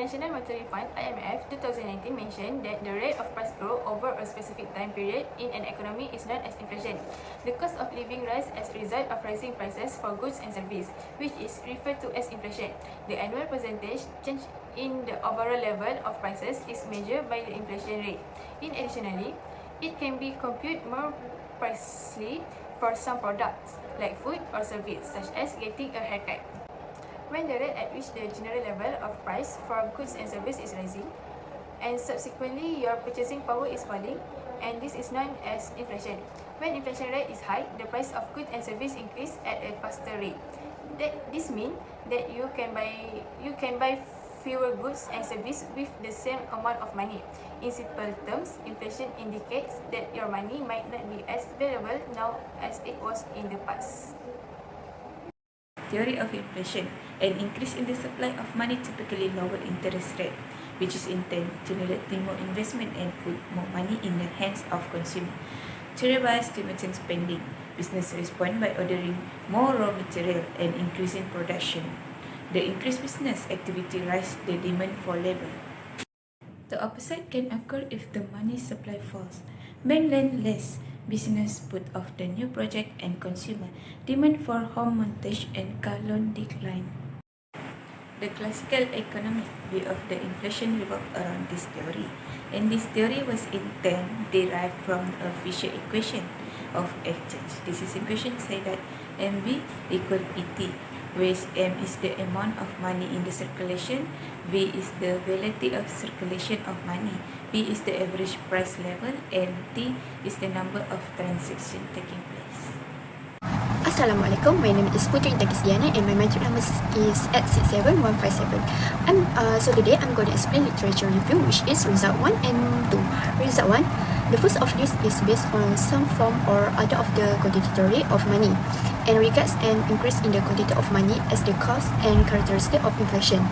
International Monetary Fund (IMF) 2019 mentioned that the rate of price growth over a specific time period in an economy is known as inflation. The cost of living rise as a result of rising prices for goods and services, which is referred to as inflation. The annual percentage change in the overall level of prices is measured by the inflation rate. Additionally, it can be computed more precisely for some products like food or service, such as getting a haircut. When the rate at which the general level of price for goods and services is rising, and subsequently your purchasing power is falling, and this is known as inflation. When inflation rate is high, the price of goods and services increase at a faster rate. This means that you can buy fewer goods and services with the same amount of money. In simple terms, inflation indicates that your money might not be as valuable now as it was in the past. Theory of inflation. An increase in the supply of money typically lower interest rate, which is intended to generate more investment and put more money in the hands of consumers. Theory by stimulating spending. Business respond by ordering more raw material and increasing production. The increased business activity raises the demand for labor. The opposite can occur if the money supply falls. Bank lend less, business put off the new project, and consumer demand for home montage and car loan decline. The classical economic view of the inflation revolved around this theory, and this theory was in turn derived from a Fisher equation of exchange. This equation says that MV equal PT, where M is the amount of money in the circulation, V is the velocity of circulation of money, P is the average price level, and T is the number of transactions taking place. Assalamualaikum, my name is Putri Takisdiana and my metric number is at 67157. So today I'm going to explain literature review, which is result 1 and 2. Result 1, the first of this is based on some form or other of the quantity theory of money and regards an increase in the quantity of money as the cause and characteristic of inflation.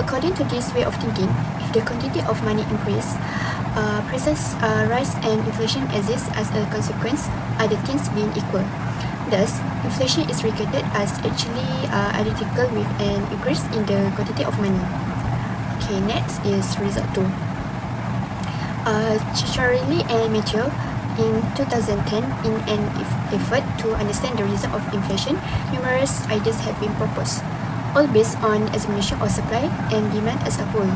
According to this way of thinking, if the quantity of money increase, prices rise and inflation exists as a consequence, other things being equal. Thus, inflation is regarded as actually identical with an increase in the quantity of money. Okay, next is result 2. Chicharelli and Matthew in 2010, in an effort to understand the result of inflation, numerous ideas have been proposed, all based on examination of supply and demand as a whole.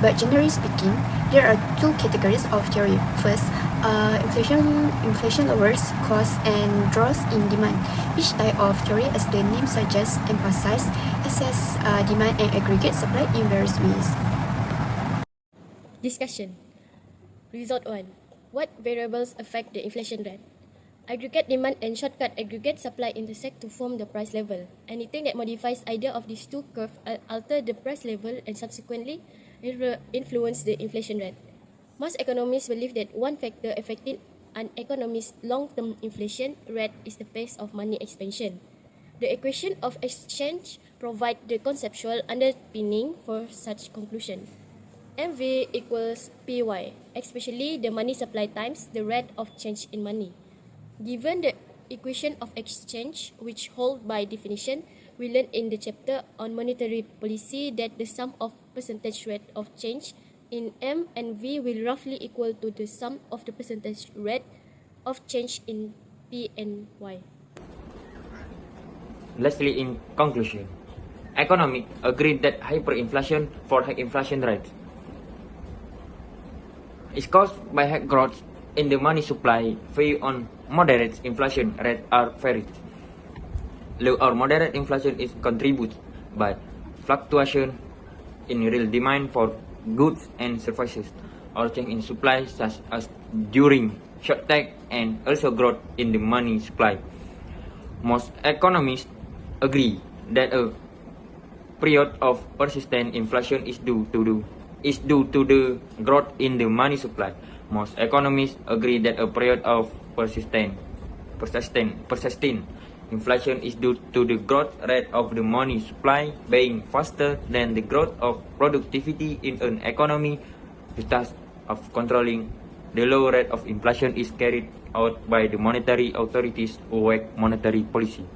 But generally speaking, there are two categories of theory. First, inflation lowers costs and draws in demand. Each type of theory, as the name suggests, emphasizes excess demand and aggregate supply in various ways. Discussion. Result 1. What variables affect the inflation rate? Aggregate demand and shortcut aggregate supply intersect to form the price level. Anything that modifies either of these two curves alter the price level and subsequently influence the inflation rate. Most economists believe that one factor affecting an economy's long-term inflation rate is the pace of money expansion. The equation of exchange provides the conceptual underpinning for such conclusion. MV equals PY, especially the money supply times the rate of change in money. Given the equation of exchange, which hold by definition, we learned in the chapter on monetary policy that the sum of percentage rate of change in M and V will roughly equal to the sum of the percentage rate of change in P and Y. Lastly, in conclusion, economists agree that hyperinflation for high inflation rates is caused by high growth in the money supply, while on moderate inflation rate are varied. Low or moderate inflation is contributed by fluctuation in real demand for goods and services, or change in supply such as during shortage and also growth in the money supply. Most economists agree that a period of persistent inflation is due to the growth in the money supply. Most economists agree that a period of persistent inflation is due to the growth rate of the money supply being faster than the growth of productivity in an economy. The task of controlling the low rate of inflation is carried out by the monetary authorities who work monetary policy.